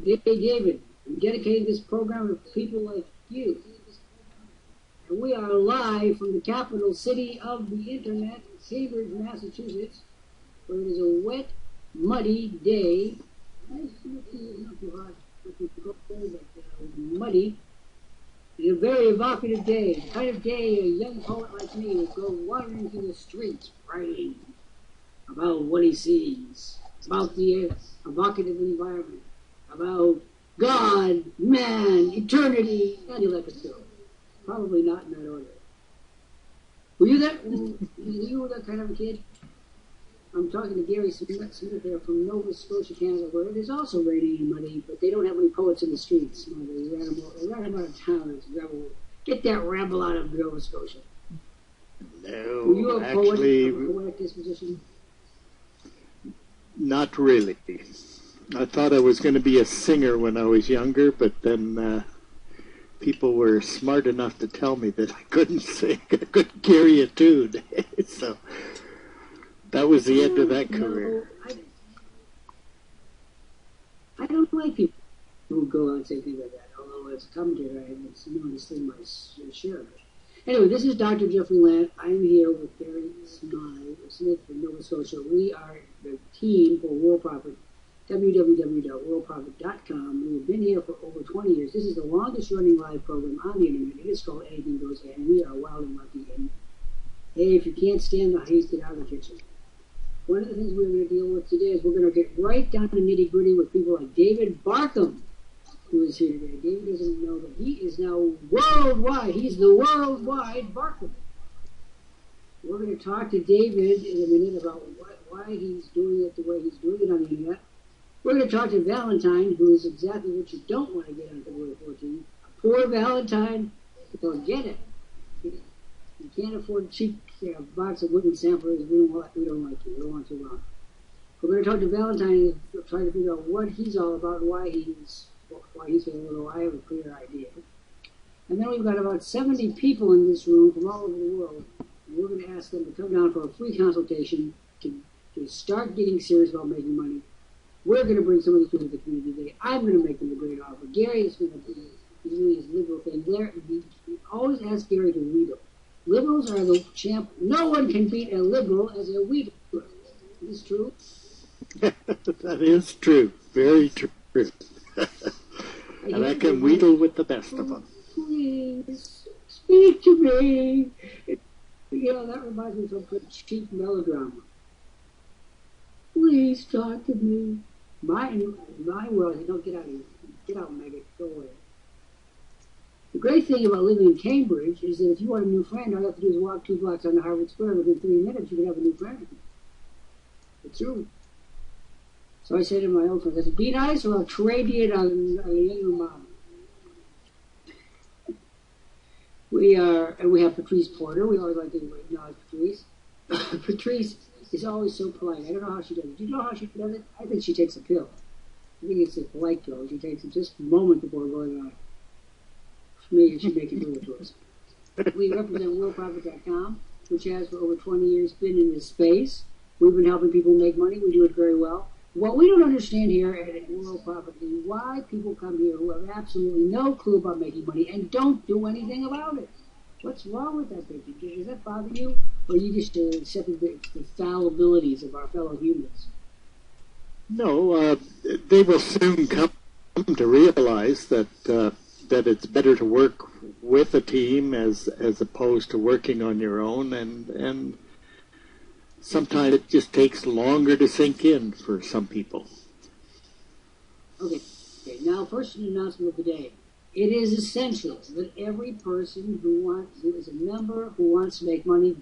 Hey, David, I'm dedicating this program to people like you. And we are live from the capital city of the internet, Cambridge, Massachusetts, where it is a wet, muddy day. Nice to see you, not too hot, not too cold, but muddy. It's a very evocative day, the kind of day a young poet like me would go wandering through the streets, writing about what he sees, about the evocative environment, about God, man, eternity, and you'll have to go. Probably not in that order. Were you that? You were that kind of a kid? I'm talking to Gary Smith there from Nova Scotia, Canada, where it is also raining and muddy, but they don't have any poets in the streets. You know, they ran them out of town as rebel. Get that rebel out of Nova Scotia. No, were you a actually, poet, of a poetic disposition? Not really. I thought I was going to be a singer when I was younger, but then people were smart enough to tell me that I couldn't sing, I couldn't carry a tune. So that was the end of that career. I don't like people who go out and say things like that, although as a commentator I have known this thing my share of it. Anyway, this is Dr. Jeffrey Lant. I'm here with Gary Smith from Nova Scotia. We are the team for Worldprofit, www.worldprofit.com. We've been here for over 20 years. This is the longest running live program on the internet. It is called Anything Goes, and we are wild and lucky. And hey, if you can't stand the heat, get out of the kitchen. One of the things we're going to deal with today is we're going to get right down to nitty gritty with people like David Barkham, who is here today. David doesn't know that he is now worldwide. He's the worldwide Barkham. We're going to talk to David in a minute about why he's doing it the way he's doing it on the internet. We're going to talk to Valentine, who is exactly what you don't want to get on February 14th. Poor Valentine, forget it. You can't afford a cheap box of wooden samplers. We don't like you. We don't want you wrong. We're going to talk to Valentine and try to figure out what he's all about and why he's feeling a little. I have a clear idea. And then we've got about 70 people in this room from all over the world. And we're going to ask them to come down for a free consultation to start getting serious about making money. We're going to bring some of these people to the community today. I'm going to make them a great offer. Gary is going to be doing his liberal thing. We always ask Gary to wheedle. Liberals are the champ. No one can beat a liberal as a wheedler. Is this true? That is true. Very true. And I can wheedle with the best of them. Please, speak to me. That reminds me of some good cheap melodrama. Please talk to me. My world, don't get out of here. Get out, maggot. Go away. The great thing about living in Cambridge is that if you want a new friend, all you have to do is walk 2 blocks on the Harvard Square. Within 3 minutes, you can have a new friend. It's true. So I said to my old friends, I said, be nice or I'll trade you on a younger mom. We have Patrice Porter. We always like to acknowledge Patrice. Patrice is always so polite. I don't know how she does it. Do you know how she does it? I think she takes a pill. I think it's a polite pill. She takes it just a moment before going on. For me, she make it do it to us. We represent Worldprofit.com, which has for over 20 years been in this space. We've been helping people make money. We do it very well. What we don't understand here at Worldprofit is why people come here who have absolutely no clue about making money and don't do anything about it. What's wrong with that thing? Does that bother you? Or you just accept the fallibilities of our fellow humans? No, they will soon come to realize that it's better to work with a team as opposed to working on your own, and sometimes it just takes longer to sink in for some people. Okay. Now, first an announcement of the day. It is essential that every person who is a member who wants to make money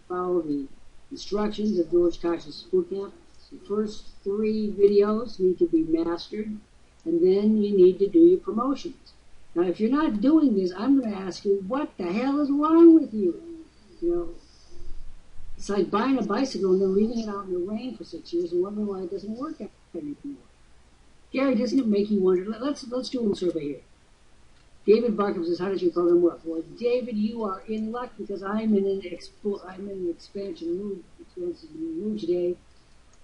follow the instructions of George Koch's boot camp. The first 3 videos need to be mastered, and then you need to do your promotions. Now, if you're not doing this, I'm going to ask you, what the hell is wrong with you? It's like buying a bicycle and then leaving it out in the rain for 6 years and wondering why it doesn't work anymore. Gary, doesn't it make you wonder? Let's do a little survey here. David Barkham says, how does your program work? Well, David, you are in luck because I'm in an expansion mood today.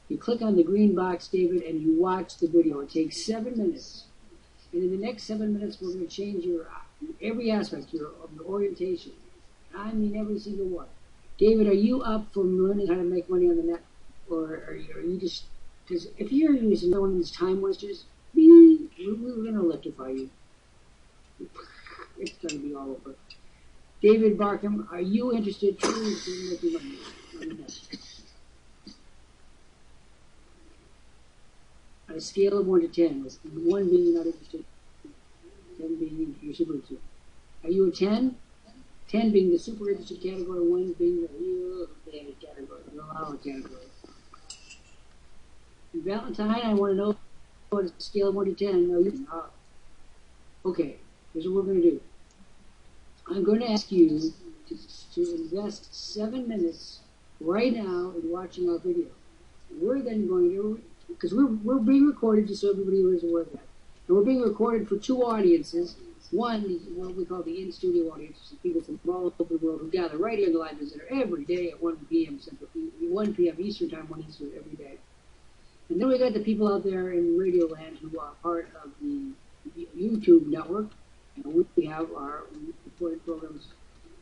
You click on the green box, David, and you watch the video. It takes 7 minutes. And in the next 7 minutes, we're going to change your every aspect of your orientation. I mean, every single one. David, are you up for learning how to make money on the net? Or are you just... Because if you're using one of these time wasters, we're going to electrify you. It's going to be all over. David Barkham, are you interested truly in making money on the net? On a scale of 1 to 10, with 1 being you're not interested, 10 being you're super interested. Are you a 10? 10 being the super interested category, 1 being the real bad category, the loud category. And Valentine, I want to know on a scale of 1 to 10. No, you okay, here's what we're going to do. I'm going to ask you to invest 7 minutes right now in watching our video. We're then going to, because we're being recorded just so everybody is aware of that. And we're being recorded for 2 audiences. One is what we call the in-studio audience, people from all over the world who gather right here in the Live Business Center every day at 1 p.m. Central, 1 p.m. Eastern Time, 1 Eastern every day. And then we got the people out there in Radio Land who are part of the YouTube network. And we have our recorded programs.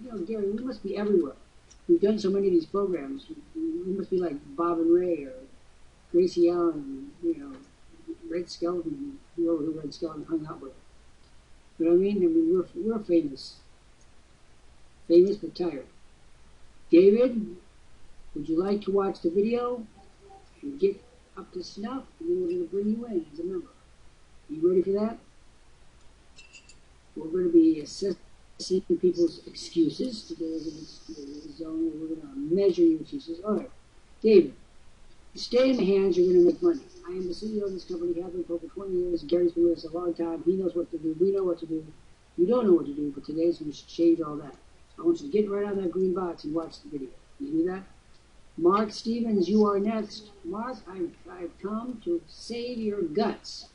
You know, Gary, we must be everywhere. We've done so many of these programs. We must be like Bob and Ray or Gracie Allen, you know, Red Skelton, whoever Red Skelton hung out with. You know what I mean? I mean, we're famous. Famous but tired. David, would you like to watch the video and get up to snuff? And then we're going to bring you in as a member. You ready for that? We're going to be assessing people's excuses. Today is a zone where we're going to measure your excuses. All right, David, you stay in the hands, you're going to make money. I am the CEO of this company, have been for over 20 years. Gary's been with us a long time. He knows what to do. We know what to do. You don't know what to do, but today's going to change all that. I want you to get right on that green box and watch the video. Can you do that? Mark Stevens, you are next. Mark, I've come to save your guts.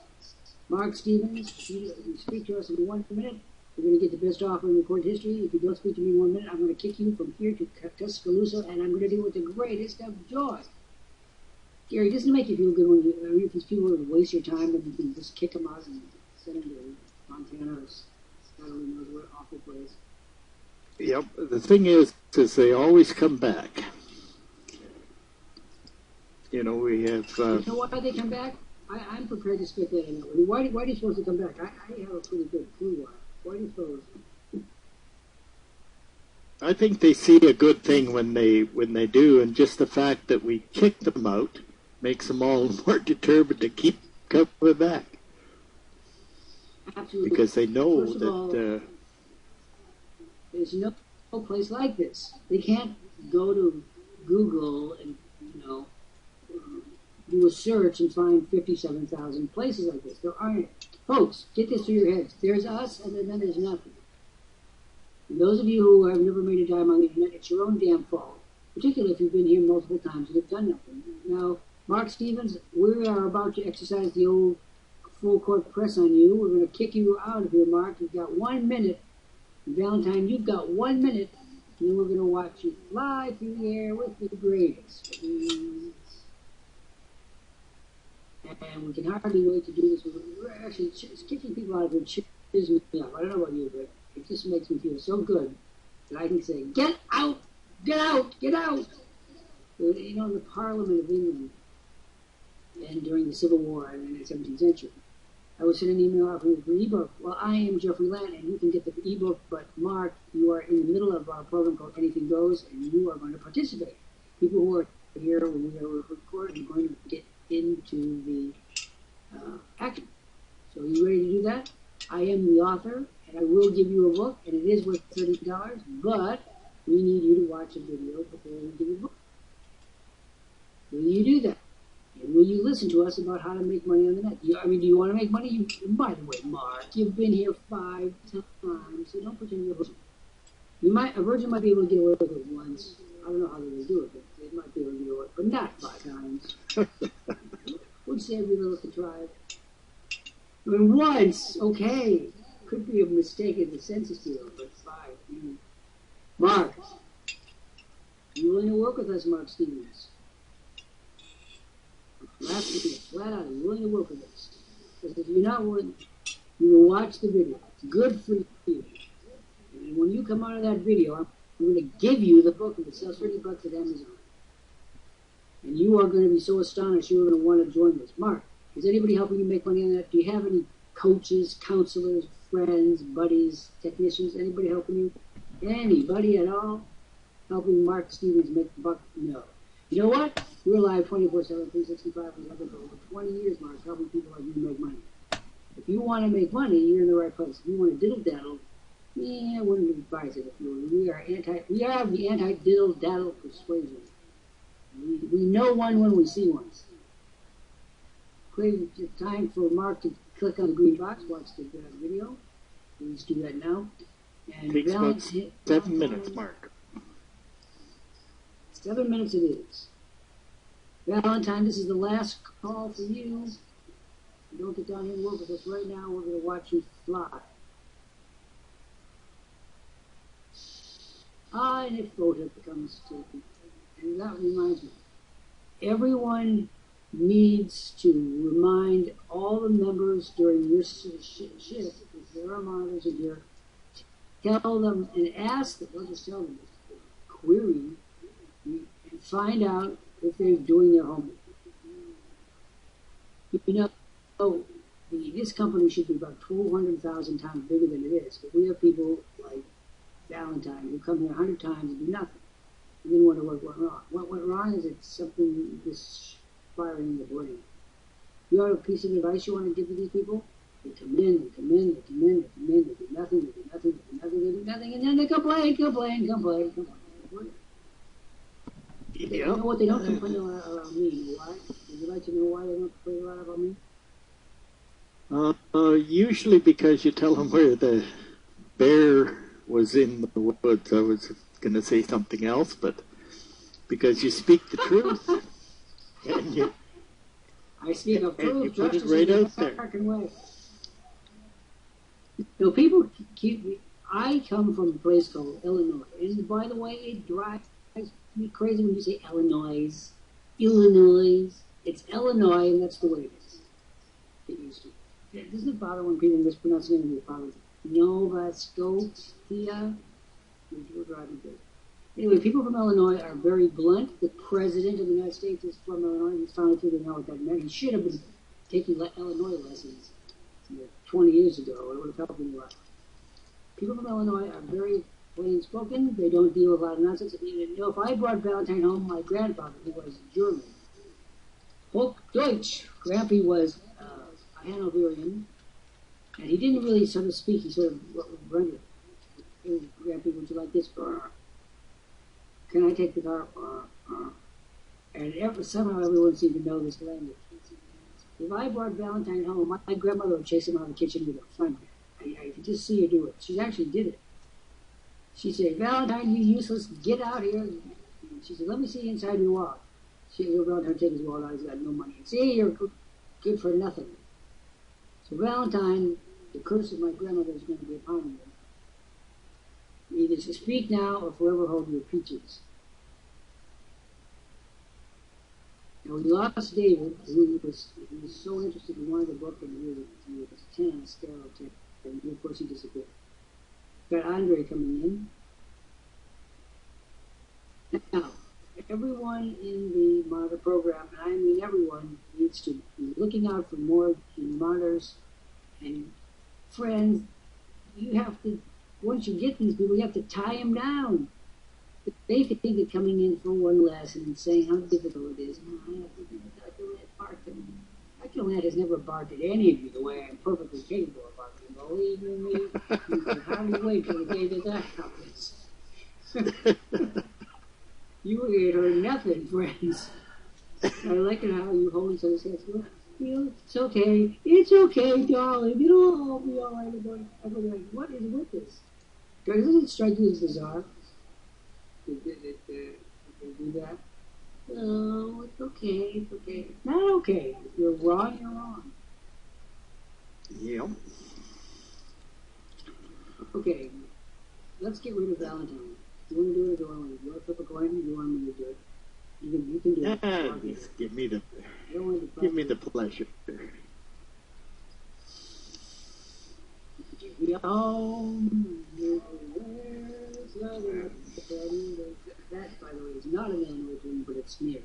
Mark Stevens, you speak to us in 1 minute. We're going to get the best offer in recorded history. If you don't speak to me in 1 minute, I'm going to kick you from here to Tuscaloosa, and I'm going to do it with the greatest of joy. Gary, doesn't it make you feel good when you, I mean, if these people would waste your time, then you can just kick them out and send them to Montana or God only knows what awful place. Yep. The thing is they always come back. You know, we have... you know why they come back? I'm prepared to speculate on that. Why do you suppose they come back? I have a pretty good clue why. Why do you suppose? I think they see a good thing when they do, and just the fact that we kick them out makes them all more determined to keep coming back. Absolutely. Because they know First of that all, there's no place like this. They can't go to Google and, you know, do a search and find 57,000 places like this. There aren't. Folks, get this through your heads. There's us, and then there's nothing. And those of you who have never made a dime on the internet, it's your own damn fault. Particularly if you've been here multiple times and have done nothing. Now, Mark Stevens, we are about to exercise the old full court press on you. We're going to kick you out of here, Mark. You've got 1 minute. And Valentine, you've got 1 minute. And then we're going to watch you fly through the air with the greatest. And we can hardly wait to do this. We're actually kicking people out of here. Cheers me up. I don't know about you, but it just makes me feel so good that I can say, get out, get out, get out. You know, the Parliament of England, and during the Civil War and in the 17th century, I would send an email out for the ebook. Well, I am Jeffrey Lant, and you can get the ebook, but Mark, you are in the middle of our program called Anything Goes, and you are going to participate. People who are here when we are recording are going to get into the action. So are you ready to do that? I am the author, and I will give you a book, and it is worth $30, but we need you to watch a video before we give you a book. Will you do that? And will you listen to us about how to make money on the net? Do you want to make money? By the way, Mark, you've been here 5 times, so don't pretend you're a virgin. A virgin might be able to get away with it once. I don't know how they will do it, but they might be able to get away with it, but not 5 times. Would say every little contrived. I mean, once, okay. Could be a mistake in the census bureau, but 5. Mark, you willing to work with us, Mark Stevens? I'm asking you flat out, are you willing to work with us? Because if you're not willing, You will watch the video. It's good for you. And when you come out of that video, I'm going to give you the book if it sells $30 at Amazon. And you are going to be so astonished you're going to want to join this. Mark, is anybody helping you make money on that? Do you have any coaches, counselors, friends, buddies, technicians? Anybody helping you? Anybody at all helping Mark Stevens make the buck? No. You know what? We're live 24/7, 365. We've been for over 20 years, Mark, helping people like you make money. If you want to make money, you're in the right place. If you want to diddle-daddle, I wouldn't advise it. If you were. We are the anti-diddle-daddle persuasion. We know one when we see one. Quick time for Mark to click on the green box, watch the video. Please do that now. And takes about 7 minutes, Mark. 7 minutes it is. Valentine, this is the last call for you. Don't get down here and work with us right now. We're going to watch you fly. And if photo becomes taken. And that reminds me, everyone needs to remind all the members during your shift, if there are monitors in here, tell them and ask them, don't just tell them, query, and find out if they're doing their homework. You know, this company should be about 200,000 times bigger than it is, but we have people like Valentine who come here 100 times and do nothing. And then wonder what went wrong. What went wrong is it's something misfiring in the brain. You have a piece of advice you want to give to these people? They come in, they do nothing, and then they complain. Yeah. You know what? They don't complain a lot about me. Why? Would you like to know why they don't complain a lot about me? Usually because you tell them where the bear was in the woods. I was going to say something else, but because you speak the truth, and I speak of truth, you put it justice, right and out there. way. So people keep me. I come from a place called Illinois, and by the way, it drives me crazy when you say Illinois. It's Illinois, and that's the way it is. It used to. Doesn't it bother when people mispronounce the name of your province? Nova Scotia. We're driving good. Anyway, people from Illinois are very blunt. The president of the United States is from Illinois. He's finally figuring out what that meant. He should have been taking Illinois lessons 20 years ago. It would have helped him a lot. People from Illinois are very plain spoken. They don't deal with a lot of nonsense. You know, if I brought Valentine home, my grandfather, who was German, Hochdeutsch. Grampy was a Hanoverian, and he didn't really sort of speak. He sort of rendered. Grampy, would you like this? Can I take the car? And somehow everyone seemed to know this language. If I brought Valentine home, my grandmother would chase him out of the kitchen with a fun. I could just see her do it. She actually did it. She'd say, "Valentine, you useless, get out here." And she said, "Let me see inside your wallet." She'd go around and take his wallet out. He's got no money. See, you're good for nothing. So Valentine, the curse of my grandmother is going to be upon you. Either to speak now or forever hold your peaches. Now we lost David, who was so interested in one of the book, and he was 10 on a scale of 10, and of course he disappeared. Got Andre coming in. Now, everyone in the monitor program, and I mean everyone, needs to be looking out for more monitors and friends. You have to, once you get these people, you have to tie them down. They think that coming in for one lesson and saying how difficult it is, I have to do Dr. Lant bark at me. Dr. Lant has never barked at any of you the way I'm perfectly capable of barking. Believe you me, you can hardly wait for the day that happens. You ain't heard nothing, friends. I like it how you hold each other's hands. It's okay, darling. It'll all be all right. I'm like, what is with this? Doesn't it strike you as bizarre? They do that? No, it's okay, it's okay. It's not okay. If you're wrong, you're wrong. Yep. Okay, let's get rid of Valentine. You want to do it or do I want to? You want to flip a coin? You want me to do it? You can do it. Give me the pleasure. That, by the way, is not an animal thing, but it's near.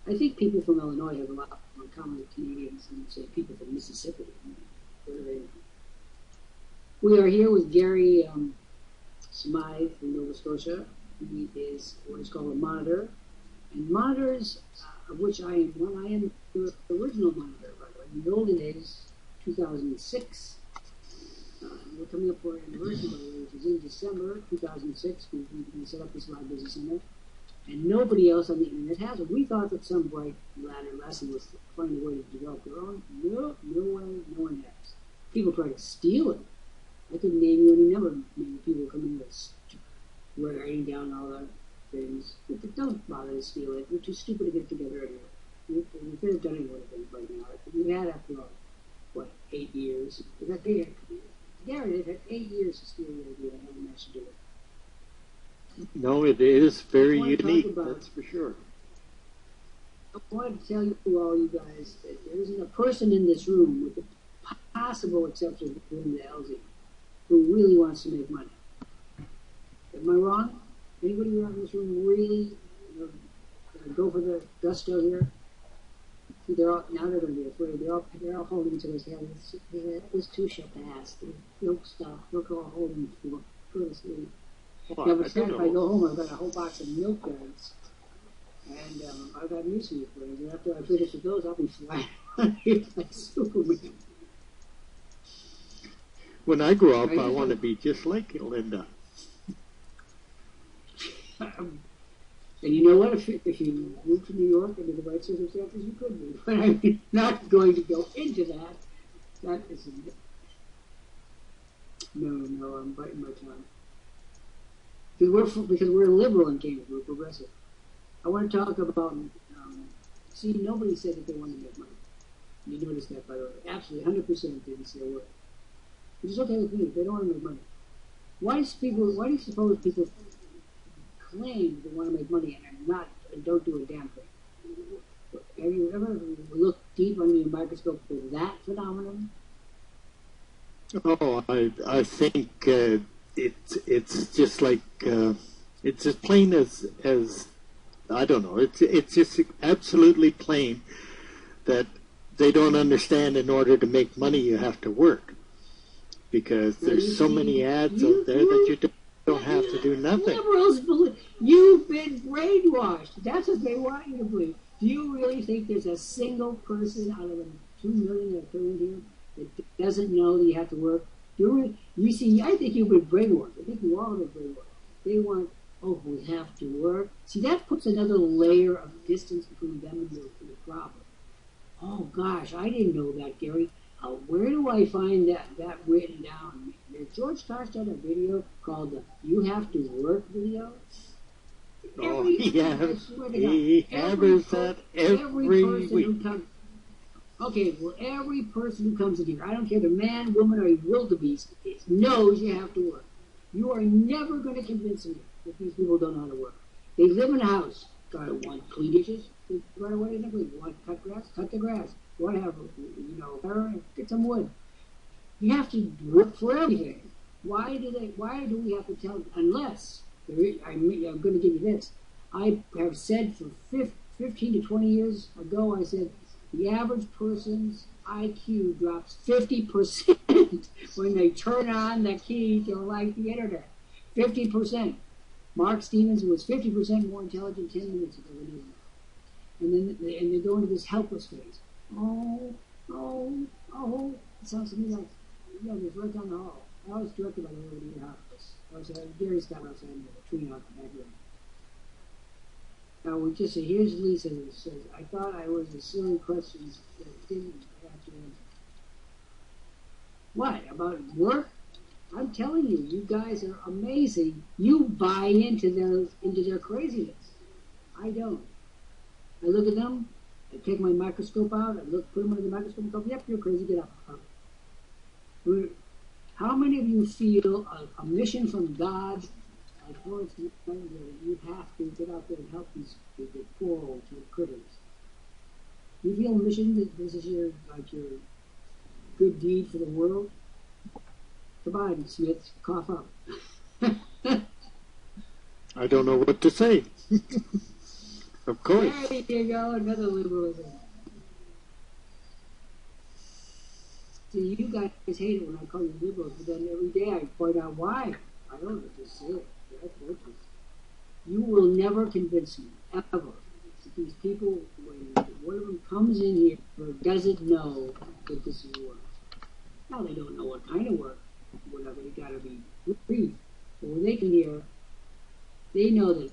I think people from Illinois have a lot more in common with Canadians than, say, people from Mississippi. We are here with Gary Smythe from Nova Scotia. He is what is called a monitor. And monitors, of which I am one, I am the original monitor, by the way. In the olden days, 2006, we're coming up for an anniversary, by the way, which is in December 2006. We set up this live business center. And nobody else on the internet has it. We thought that some bright lad or lassie was finding a way to develop their own. No way, no one has. People try to steal it. I could name you any number of people coming with writing down all the things. But don't bother to steal it. We're too stupid to get together anyway. We could have done it with things right now. We had after all, 8 years? Gary, it had 8 years to steal the idea. I haven't managed to do it. No, it is very unique, that's for sure. I wanted to tell you all, you guys, that there isn't a person in this room, with the possible exception of Linda Elsie, who really wants to make money. Am I wrong? Anybody around in this room really go for the gusto here? See, now they're going to be afraid. They're all holding to his head. This too shall pass. Don't stop. Look all holding for. Go to sleep. Well, Yeah, but then if I go home, I've got a whole box of milk duds, and I've got news for you, friends. And after I finish with those, I'll be flying like Superman. When I grow up, I want to be just like Linda. And you know what? If you move to New York under the right circumstances, you could be. But I'm not going to go into that. That isn't. No, I'm biting my tongue. Because we're liberal in Cambridge, we're progressive. I want to talk about, see, nobody said that they wanted to make money. You noticed that, by the way. Absolutely, 100% didn't say a word. Which is okay with me, if they don't want to make money. Why do you suppose people claim they want to make money and don't do a damn thing? Have you ever looked deep under your microscope for that phenomenon? Oh, I think it's just like it's as plain as I don't know. It's just absolutely plain that they don't understand. In order to make money, you have to work, because there's so many ads out there that you don't have to do nothing. Liberals believe you've been brainwashed. That's what they want you to believe. Do you really think there's a single person out of the 2 million that are in here that doesn't know that you have to work? You see, I think you've been brainwashed. I think you all have been brainwashed. They want, we have to work. See, that puts another layer of distance between them and the problem. Oh, gosh, I didn't know that, Gary. Where do I find that written down? George Carson done a video called the You Have to Work video. He hammers that every week. Okay, well, every person who comes in here, I don't care the man, woman, or wildebeest, knows you have to work. You are never going to convince me that these people don't know how to work. They live in a house. Got want clean dishes? Right away, want cut grass? Cut the grass. Whatever, get some wood. You have to work for everything. Why do we have to tell them? Unless, I'm going to give you this. I have said for 15 to 20 years ago, I said, the average person's IQ drops 50% when they turn on the key to like the internet. 50%. Mark Stevens was 50% more intelligent 10 minutes ago than he is now. And they go into this helpless phase. Oh. It sounds to me like, it's right down the hall. I was directed by the way to your house. I was Gary Scott outside with a tree out the back room. Now, we just say, here's Lisa who says, I thought I was a silly question that didn't have to answer. What, about work? I'm telling you, you guys are amazing. You buy into their craziness. I don't. I look at them, I take my microscope out, put them under the microscope and go, yep, you're crazy, get up. How many of you feel a mission from God, like Florence Nightingale, that you have to get out there and help these the poor old critters? You feel a mission that this is your good deed for the world? Come on, Smith, cough up. I don't know what to say. Of course. There you go, another liberalism. See, you guys hate it when I call you liberals, but then every day I point out why. I don't know, just say it. You will never convince me, ever. These people, when one of them comes in here, doesn't know that this is work. Now they don't know what kind of work, whatever, they gotta be brief. But when they can hear, they know that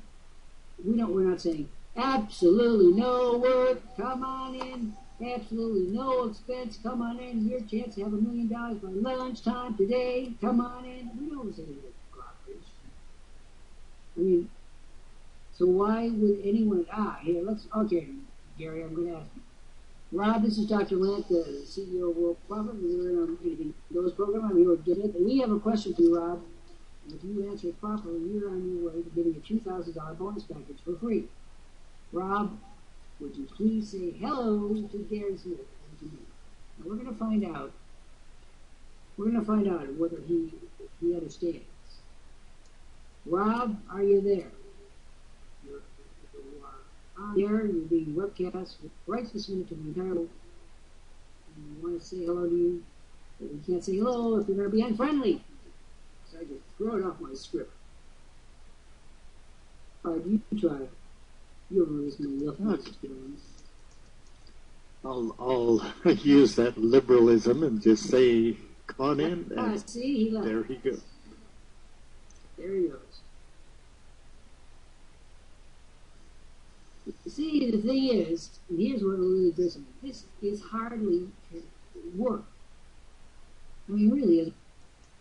we're not saying, absolutely no work, come on in, absolutely no expense, come on in, your chance to have $1 million by lunchtime today, come on in. We don't say that garbage. I mean, so why would anyone, okay, Gary, I'm going to ask you. Rob, this is Dr. Lant, the CEO of Worldprofit. We're in our Anything Goes program. I'm here with David. And we have a question for you, Rob. And if you answer it properly, you're on your way to getting a $2,000 bonus package for free. Rob, would you please say hello to Gary Smith and to me? Now we're going to find out. We're going to find out whether he understands. Rob, are you there? You are on there. You're being webcast right this minute to the entire world. And we want to say hello to you, but we can't say hello if you're going to be unfriendly. So I just throw it off my script. All right, you try it. You don't know this many left experience. I'll use that liberalism and just say, come on in. And see, he left. There he goes. There he goes. See, the thing is, and here's what really does me. This is hardly work. I mean, really, as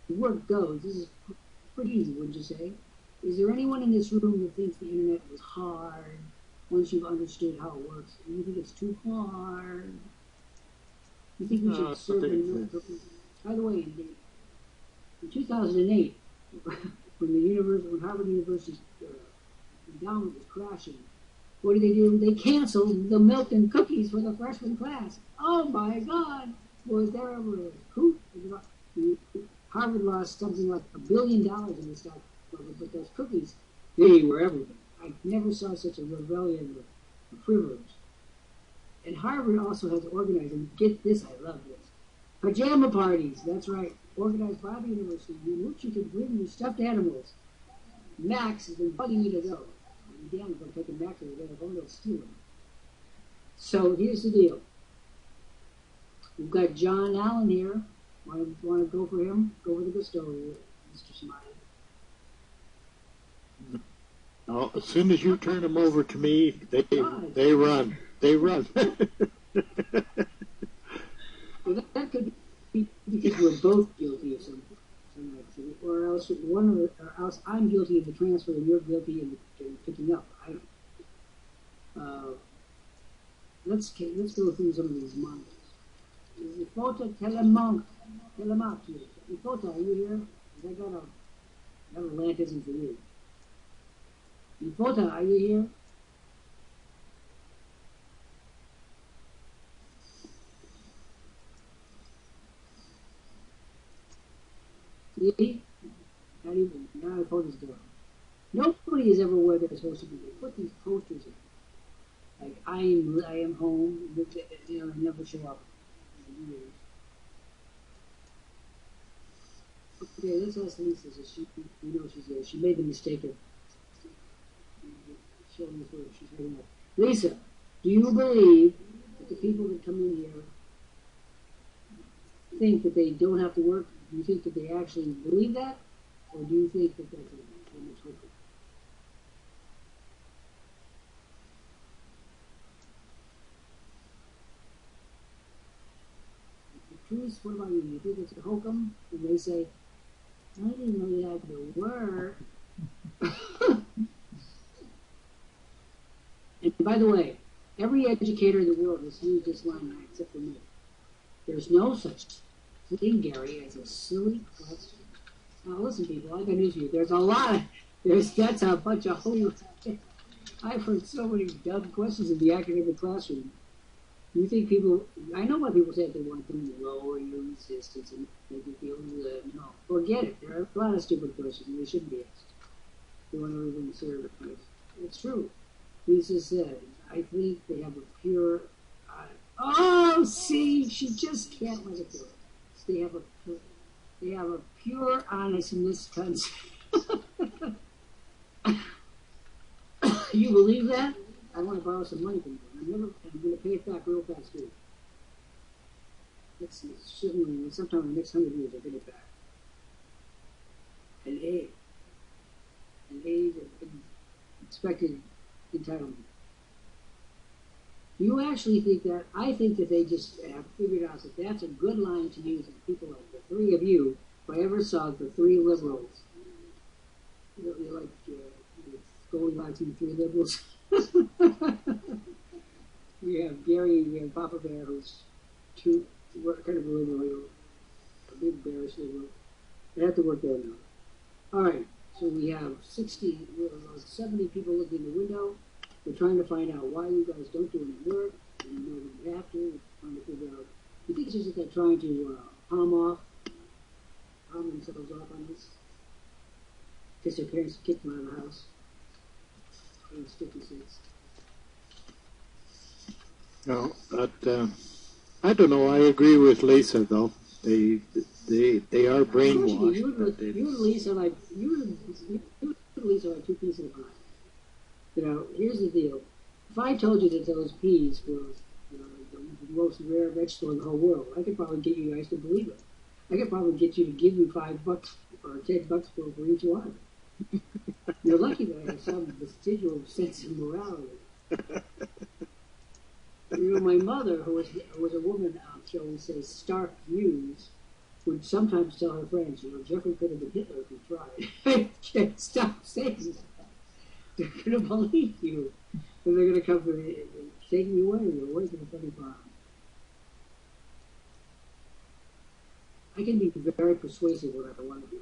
work goes, this is pretty easy, wouldn't you say? Is there anyone in this room that thinks the internet was hard once you've understood how it works? And you think it's too hard? You think we should serve in cookies? By the way, in 2008, when Harvard University's endowment was crashing, what did they do? They canceled the milk and cookies for the freshman class. Oh my God! Was there ever a coup? Harvard lost something like $1 billion in the stock market, but those cookies, they were everything. I never saw such a rebellion of privilege. And Harvard also has organized, and get this, I love this, pajama parties. That's right, organized by the university, in which you can bring your stuffed animals. Max has been bugging me to go. Damn, if I'm taking Max over there, I'm going to steal him. So here's the deal. We've got John Allen here. Want to go for him? Go for the Gusto here, Mr. Smiley. Now, as soon as you turn them over to me, they run. They run. Well, that could be because we're both guilty of something, or else I'm guilty of the transfer and you're guilty of picking up. I don't. Let's go through some of these models. Is the photo Telemark here? The photo, are you here? I got a Lant isn't for you. The photo, are you here? See? Not even, now the photo's gone. Nobody is ever where they're supposed to be. They put these posters in. Like, I am home, they never show up. Okay, let's ask Lisa. She's there. She made the mistake of showing us where she's heading up. Lisa, do you believe that the people that come in here think that they don't have to work? Do you think that they actually believe that? Or do you think that that's a utopia? Truth, what about you? You think it's a hokum? And they say, I didn't know you had to work. And by the way, every educator in the world has used this line now, except for me. There's no such thing, Gary, as a silly question. Now listen, people, I got news for you. There's a lot of, that's a bunch of holy. I've heard so many dumb questions in the academic classroom. You think people, I know why people say they want to lower your resistance and make you feel good. No, forget it. There are a lot of stupid questions and they shouldn't be asked. They want everything serious. It's true. Lisa said, I think they have a pure, oh, see, she just can't let it go. They have a pure, honest misconception. You believe that? I want to borrow some money from you. I'm going to pay it back real fast, too. Let's see, certainly, sometime in the next 100 years, I'll get it back. An age of expected entitlement. Do you actually think that? I think that they just have figured out that that's a good line to use, and people like the three of you, if I ever saw the three liberals, you know, like Goldilocks and the three liberals. We have Gary, we have Papa Bear, who's kind of a liberal, a big bearish liberal. They have to work that out. All right, so we have 70 people looking in the window. We're trying to find out why you guys don't do any work, and you know that you have to. We're trying to figure out. You think it's just that they're trying to palm themselves off on this? Because their parents kicked them out of the house. It was 56. No, but I don't know. I agree with Lisa though. They are brainwashed. You and Lisa like two peas in a pod. You know, here's the deal. If I told you that those peas were the most rare vegetable in the whole world, I could probably get you guys to believe it. I could probably get you to give me $5 or $10 for each one. You're lucky that I have some vestigial sense of morality. You know, my mother, who was a woman, shall we say, stark views, would sometimes tell her friends, you know, Jeffrey could have been Hitler if he tried. I can't stop saying that. They're going to believe you. And they're going to come and take me away. You're away from the funny bomb. I can be very persuasive when I want to be.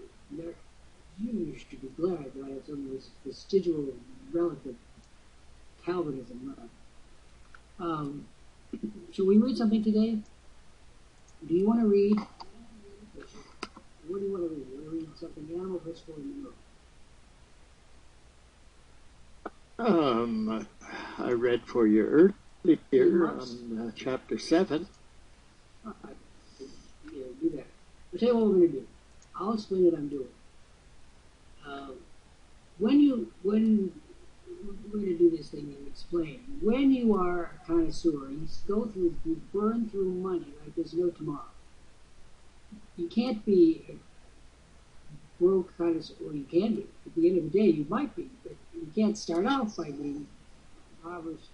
You should be glad that I have some of this vestigial relative Calvinism left. Should we read something today? Do you want to read? What do you want to read? You want to read something animal principle in the book? I read for you earlier on chapter 7. Yeah, do that. I'll tell you what we're going to do. I'll explain what I'm doing. When we're going to do this thing and explain. When you are a connoisseur, you burn through money like there's no tomorrow. You can't be a broke connoisseur, or you can be. At the end of the day, you might be, but you can't start off by being impoverished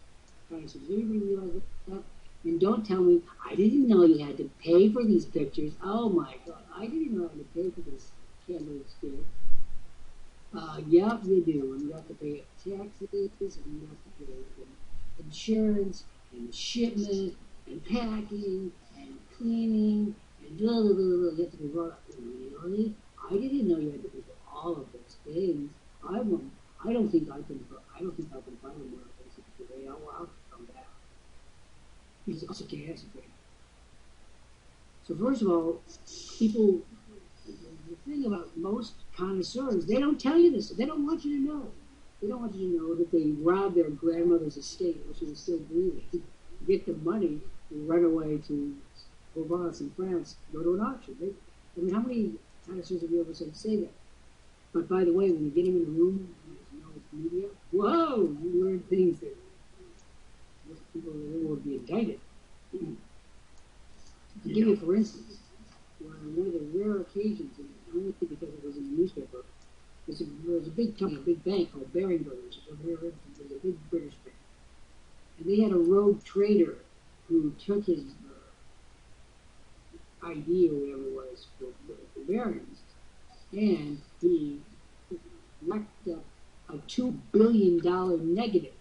connoisseur. Does everybody realize that? And don't tell me, I didn't know you had to pay for these pictures. Oh my God, I didn't know I had to pay for this candlestick. Yeah, you do. And you have to pay taxes, and you have to pay insurance, and shipment, and packing, and cleaning, and blah, blah, blah, blah. You have to be brought up. Really? I didn't know you had to pay for all of those things. I don't think I can find more things today. I'll come back. Because it's also gas and pay. So first of all, people, the thing about most connoisseurs, they don't tell you this. They don't want you to know. They don't want you to know that they robbed their grandmother's estate, which was still breathing, to get the money and run away to Provence in France, go to an auction. How many connoisseurs have you ever say that? But by the way, when you get them in a room, you know, it's media, whoa, you learn things that most people in the world would be indicted. I'll give you, for instance, one of the rare occasions, and only because it was in the newspaper, there was a big bank called Baring Brothers. It was a big British bank. And they had a rogue trader who took his ID or whatever it was for Barings, and he racked up a $2 billion negative.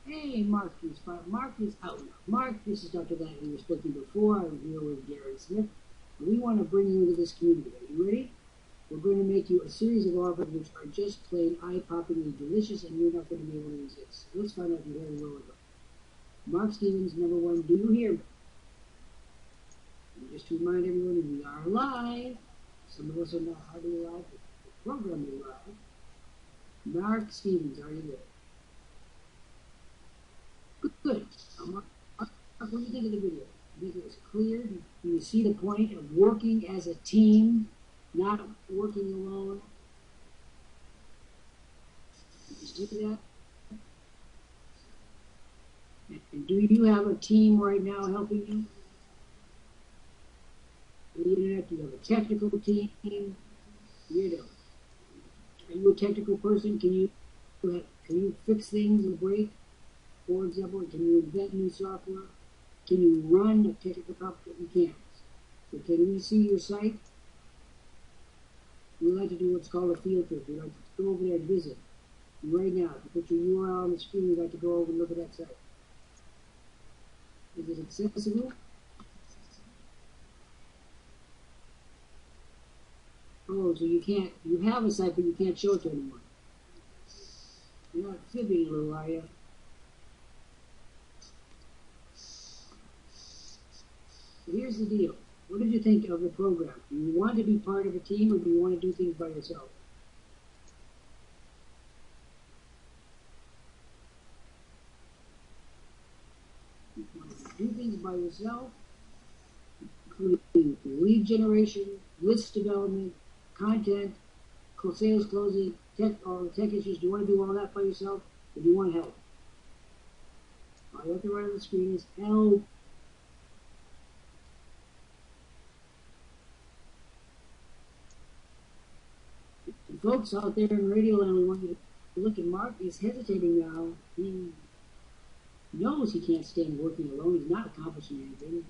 Hey, Mark is out now. Mark, this is Dr. Lant. We were speaking before. I'm here with Gary Smith. We want to bring you into this community. Are you ready? We're going to make you a series of offers which are just plain eye-poppingly delicious, and you're not going to be able to resist. Let's find out if you heard well enough. Mark Stevens, number one, do you hear me? And just to remind everyone, we are live. Some of us are not hardly live, but the program is live. Mark Stevens, are you there? Good. Mark, what do you think of the video? Do you think it was clear? Do you see the point of working as a team, not working alone? Did you see that? And do you have a team right now helping you? On the internet, do you have a technical team? You know. Are you a technical person? Can you fix things and break? For example, can you invent new software? Can you run a technical company? You can't. So can we see your site? We like to do what's called a field trip. We like to go over there and visit. And right now, if you put your URL on the screen, we'd like to go over and look at that site. Is it accessible? Oh, so you can't, you have a site, but you can't show it to anyone. You're not fibbing a little, are you? So here's the deal. What did you think of the program? Do you want to be part of a team, or do you want to do things by yourself? You want to do things by yourself, including lead generation, list development, content, sales closing, all the tech issues. Do you want to do all that by yourself, or do you want help? All you have to write on the screen is help. And folks out there in radio land, we want you to look at Mark. He's hesitating now. He knows he can't stand working alone. He's not accomplishing anything.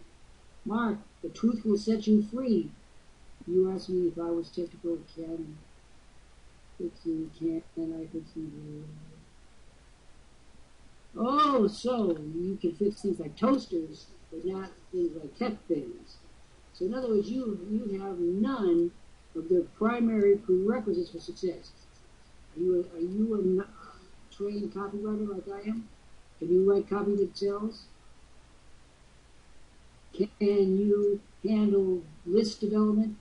Mark, the truth will set you free. You asked me if I was technical. Can I fix it? Oh, so you can fix things like toasters, but not things like tech things. So in other words, you have none of the primary prerequisites for success. Are you a trained copywriter like I am? Can you write copy that sells? Can you handle list development?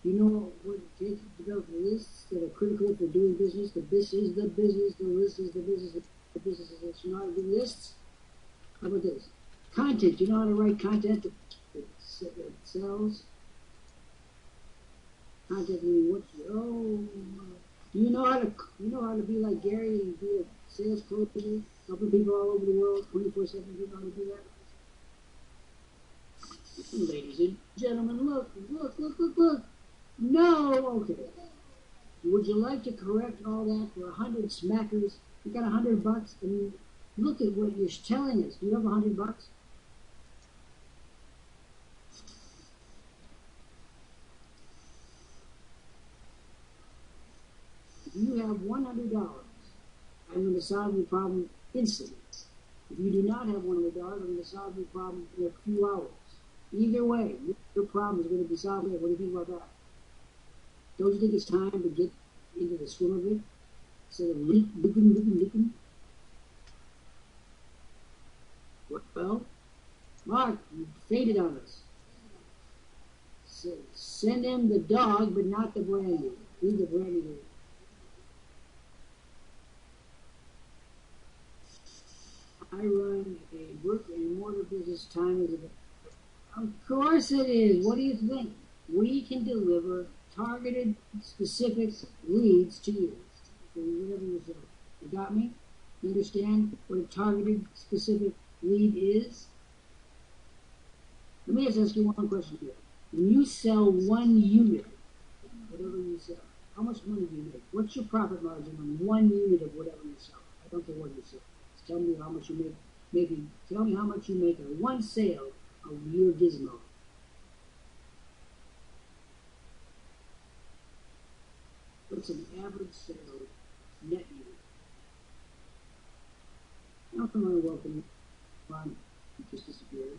You know what it takes to develop lists that are critical for doing business? The this is the business, the list is the business, the business is this. You know how to do lists? How about this? Content. You know how to write content that sells? Content meaning what? Oh, you know how to be like Gary and be a sales coach, helping people all over the world 24/7. You know how to do that? Ladies and gentlemen, look. No, okay. Would you like to correct all that for 100 smackers? You got $100? I mean, look at what you're telling us. Do you have $100? If you have $100, I'm going to solve your problem instantly. If you do not have $100, I'm going to solve your problem in a few hours. Either way, your problem is going to be solved. What do you think about that? Don't you think it's time to get into the swim of it instead of leaking? Well, Mark, you faded on us. So send him the dog, but not the brandy. Leave the brandy there. I run a brick and mortar business. Time is a... Of course it is. What do you think? We can deliver targeted, specific leads to you for whatever you sell. You got me? You understand what a targeted, specific lead is? Let me just ask you one question here. When you sell one unit, whatever you sell, how much money do you make? What's your profit margin on one unit of whatever you sell? I don't care what you sell. Just tell me how much you make. Maybe tell me how much you make on one sale of your gizmo. What's an average sale net unit? Now come on, welcome. Fine, it just disappeared.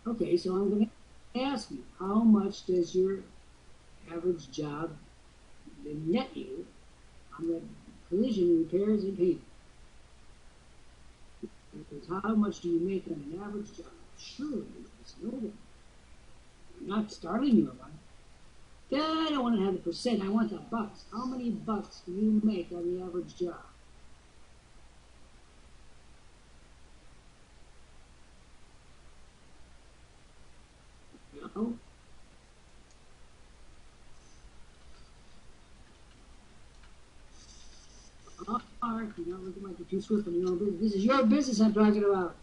Okay, so I'm going to ask you, how much does your average job net you on the collision repairs and paint? It's how much do you make on an average job? Surely you must know that. I'm not startling you, am I? I don't want to have the percent. I want the bucks. How many bucks do you make on the average job? No? Mark, you know, look at my too swift on your own business. This is your business I'm talking about.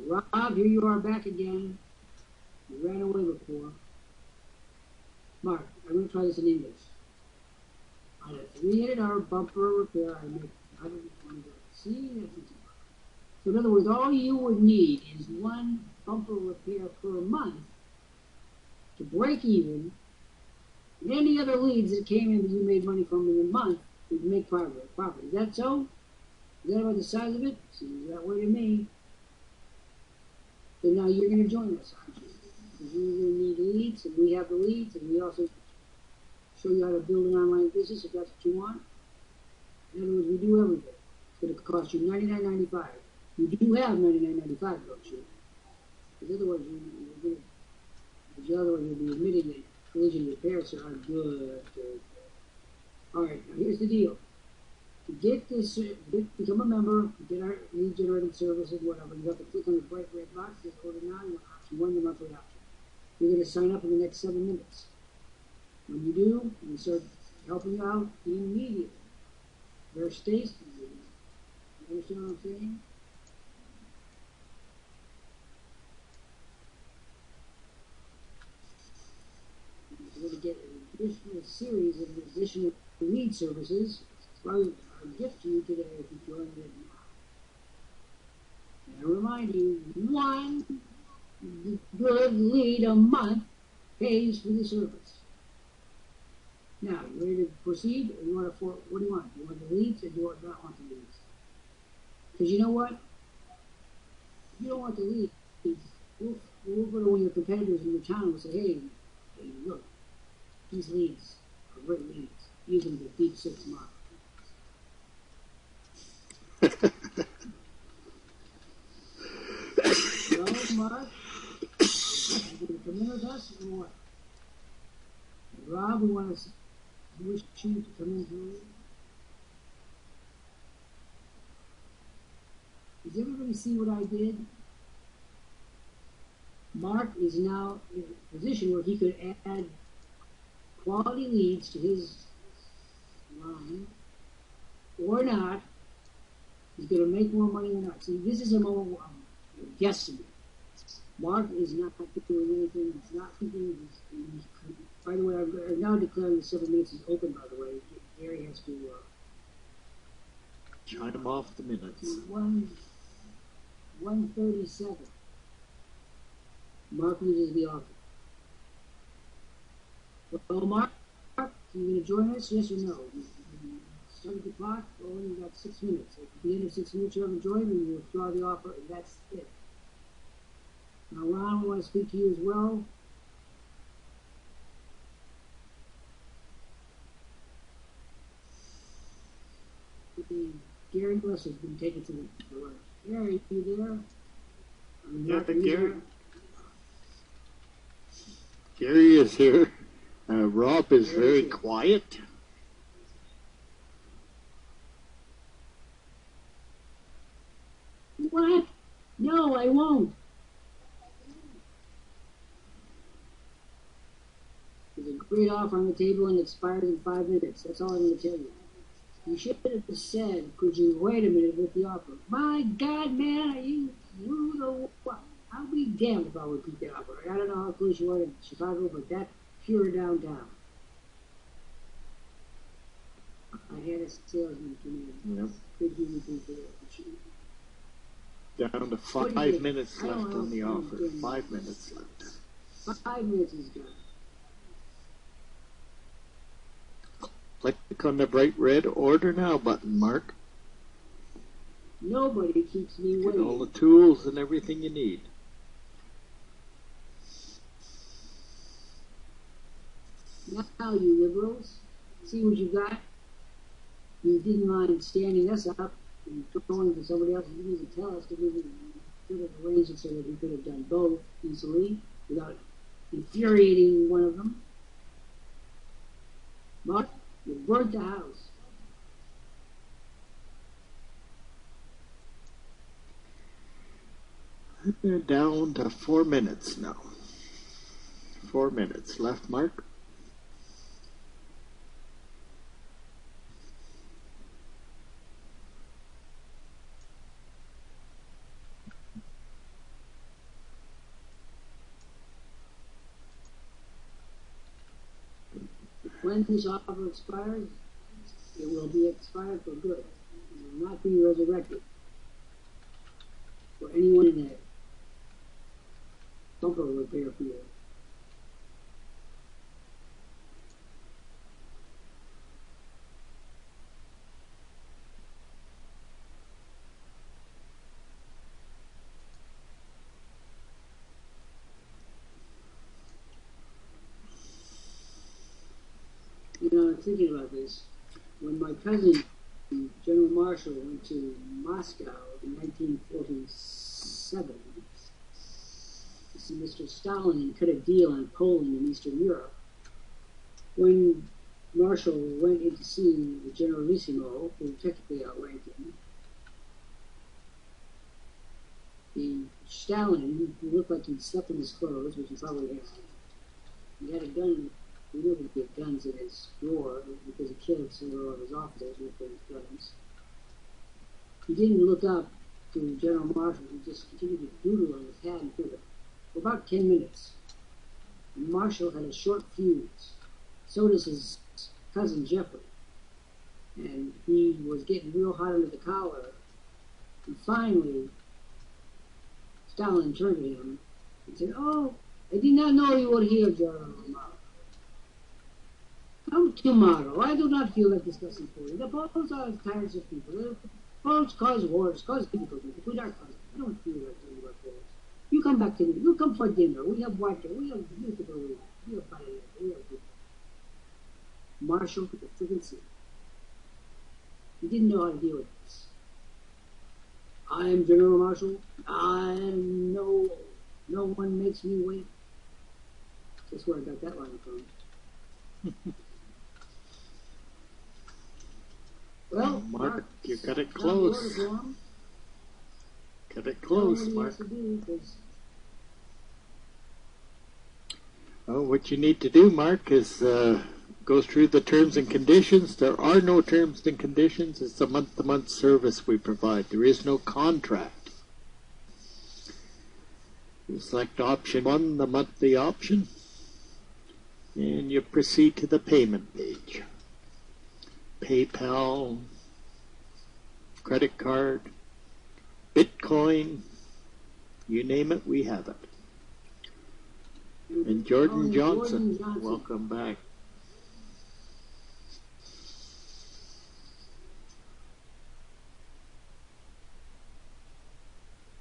Rob, here you are back again. You ran away before. Mark, I'm going to try this in English. On a $300 bumper repair, I make $120. See, that's easy. So in other words, all you would need is one bumper repair per month to break even. And any other leads that came in that you made money from in a month would make profit. Is that so? Is that about the size of it? Seems that way to me. So now you're going to join us, aren't you? Because you're going to need leads, and we have the leads, and we also show you how to build an online business if that's what you want. In other words, we do everything. It's going to cost you $99.95. You do have $99.95, don't you? Because otherwise you'll be admitting that collision repairs are good. All right, now here's the deal. To get this, become a member, get our lead generating services, whatever, you have to click on the bright red box, just order now, you want option 1, the monthly option. You're going to sign up in the next 7 minutes. When you do, we start helping you out immediately. There's Stacy. You understand what I'm saying? You're going to get an additional series of additional lead services. It's probably a gift to you today if you join it now. And I remind you, one good lead a month pays for the service. Now, you ready to proceed? Or you want to, what do you want? Do you want the leads or do you not want the leads? Because you know what? If you don't want the leads, we'll go to one of your competitors in your town and say, hey, look, these leads are great leads. Use them to beat 6 months. So, Mark, you going to come in with us or what? Rob, we want to wish you to come in here. Does everybody see what I did? Mark is now in a position where he could add quality leads to his line or not. He's going to make more money or not. See, this is a more guessing. Mark is not doing anything. He's not thinking. By the way, I'm now declaring the 7 minutes is open, by the way. Gary has to chime him off the minutes. 1:37. Mark loses the offer. Well, Mark, are you going to join us? Yes or no? Start the clock. Well, you've got 6 minutes. At the end of 6 minutes, you haven't joined, and you withdraw the offer, and that's it. Now, Ron, we want to speak to you as well. Gary Lewis has been taken to the lunch. Gary, are you there? Gary. Gary is here. Rob is very quiet. What? No, I won't. There's a great offer on the table and it expires in 5 minutes. That's all I'm going to tell you. You should have said, could you wait a minute with the offer? My God, man, are you the what? I'll be damned if I repeat the offer. I don't know how close you are to Chicago, but that's pure downtown. I had a salesman come in. Yep. Could you repeat the offer? Down to 5 minutes left on the offer. 5 minutes left. 5 minutes is gone. Click on the bright red order now button, Mark. Nobody keeps me Get waiting. all the tools and everything you need. Now, you liberals, see what you got? He didn't mind standing us up and going to somebody else. He didn't even tell us, because we could have arranged it so that we could have done both easily without infuriating one of them. Mark, you burnt the house. We're down to 4 minutes now. 4 minutes left, Mark. When this offer expires, it will be expired for good. It will not be resurrected for anyone in that bumper repair field. You know, I'm thinking about this. When my cousin, General Marshall, went to Moscow in 1947, to see Mr. Stalin and cut a deal on Poland and Eastern Europe. When Marshall went in to see the Generalissimo, who technically outranked him, the Stalin, who looked like he'd slept in his clothes, which he probably had, he had a gun. He knew he'd get guns in his drawer because he killed several of his officers with those guns. He didn't look up to General Marshall. He just continued to doodle on his hat and finger for about 10 minutes. And Marshall had a short fuse. So does his cousin Jeffrey. And he was getting real hot under the collar. And finally, Stalin turned to him and said, "Oh, I did not know you were here, General Marshall. Come tomorrow. I do not feel like discussing Poland. The Poles are tiresome people. The Poles cause wars, cause difficulties between our cousins. I don't feel like talking about Poles. You come back to me. You come for dinner. We have water. We have beautiful women. We have fire. We have good." Marshall could freaking see. He didn't know how to deal with this. I am General Marshall. No one makes me wait. That's where I got that line from. Well, Mark, you got it close. Got it close, Mark. Oh, what you need to do, Mark, is go through the terms and conditions. There are no terms and conditions. It's a month-to-month service we provide. There is no contract. You select option 1, the monthly option, and you proceed to the payment page. PayPal, credit card, Bitcoin, you name it, we have it. And Jordan Johnson, welcome back.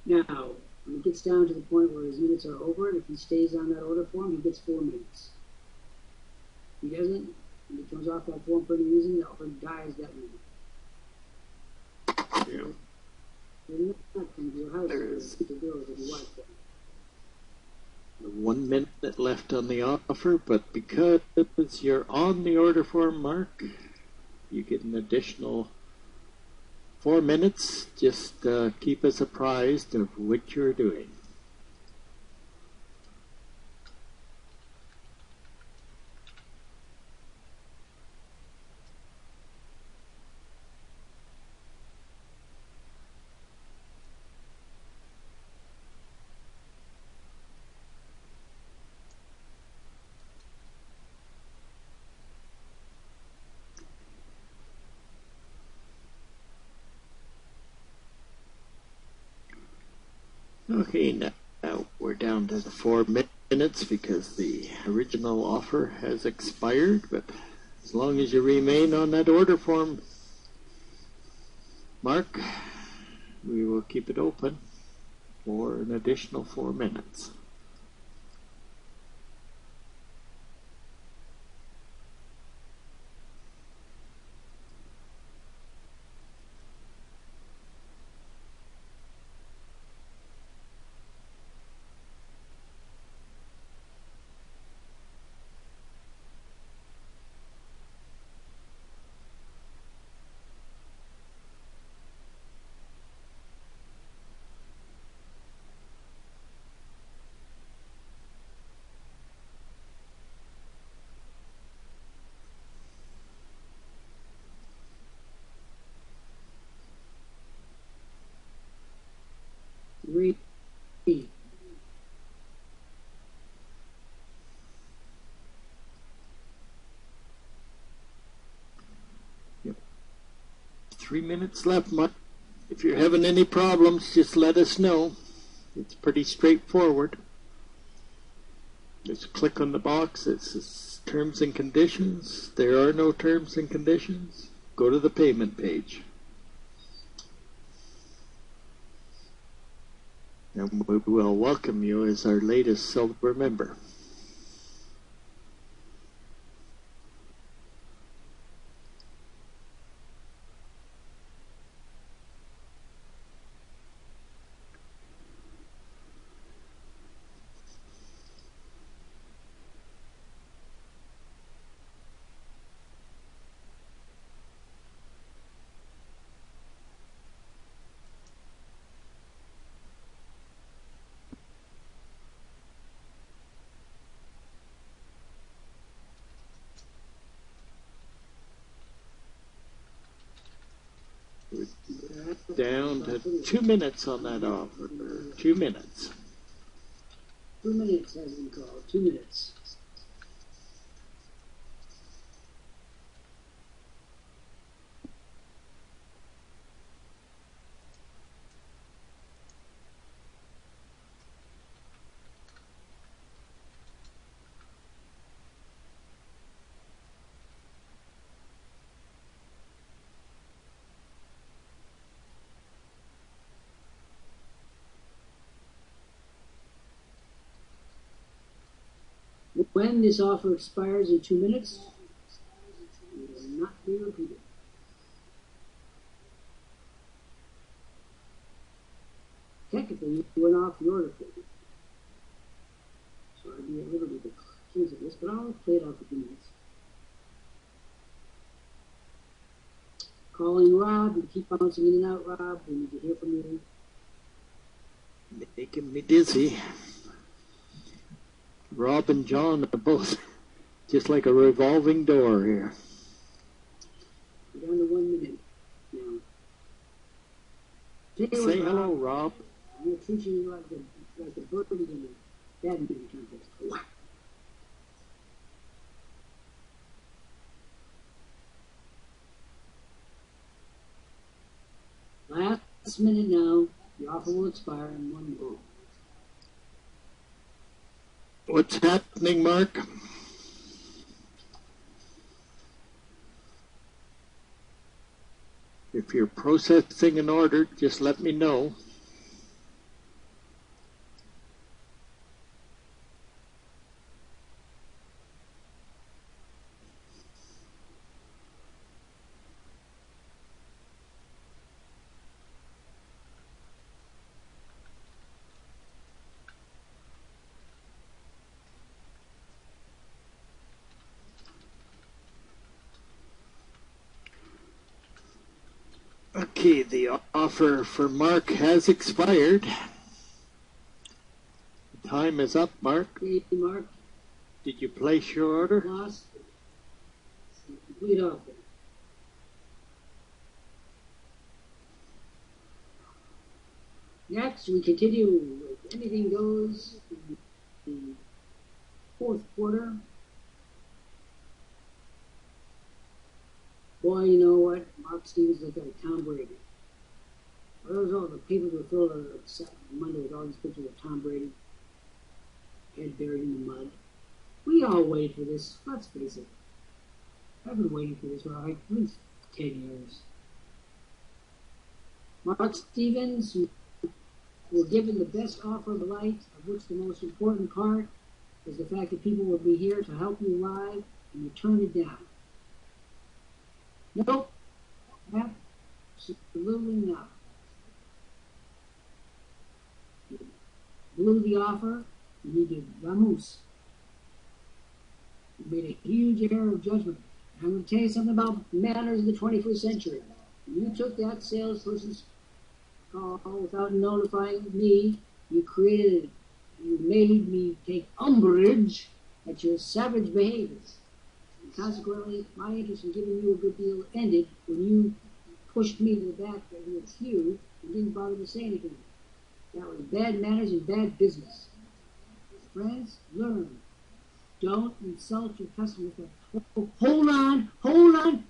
Now, when it gets down to the point where his units are over, and if he stays on that order form, he gets 4 minutes. If he doesn't, and he comes off that form for any reason, the offer dies that minute. Yeah. There's the 1 minute left on the offer, but because you're on the order form, Mark, you get an additional 4 minutes. Just keep us apprised of what you're doing. Okay, now we're down to the 4 minutes because the original offer has expired, but as long as you remain on that order form, Mark, we will keep it open for an additional 4 minutes. 3. Yep. 3 minutes left, Mark. If you're having any problems, just let us know. It's pretty straightforward. Just click on the box. It says terms and conditions. There are no terms and conditions. Go to the payment page. And we will welcome you as our latest silver member. Down to 2 minutes on that offer. 2 minutes. 2 minutes has been called. 2 minutes. When this offer expires in 2 minutes, it will not be repeated. Technically, you went off the order for me. So I'd be a little bit accused of this, but I'll play it out for 2 minutes. Calling Rob, you keep bouncing in and out, Rob. We need to hear from you. Making me dizzy. Rob and John are both just like a revolving door here. We're down to 1 minute now. Say hello, Rob. I'm going to treat you like the birdie in a badminton contest. Last minute now. The offer will expire in 1 minute. What's happening, Mark? If you're processing an order, just let me know. Okay, the offer for Mark has expired. The time is up, Mark. Okay, Mark. Did you place your order? Lost. Complete offer. Next, we continue with Anything Goes in the fourth quarter. Boy, you know what? Mark Stevens looked like Tom Brady. Well, those all the papers were filled on Monday with all these pictures of Tom Brady, head buried in the mud. We all waited for this. Let's face it. I've been waiting for this for like at least 10 years. Mark Stevens were given the best offer of light, of which the most important part is the fact that people will be here to help you live, and you turned it down. Nope. Absolutely not. You blew the offer. You need to vamoose. You made a huge error of judgment. And I'm going to tell you something about manners in the 21st century. You took that salesperson's call without notifying me. You made me take umbrage at your savage behaviors. Consequently, my interest in giving you a good deal ended when you pushed me to the back of your queue and didn't bother to say anything. That was bad manners and bad business. Friends, learn. Don't insult your customers. Hold on,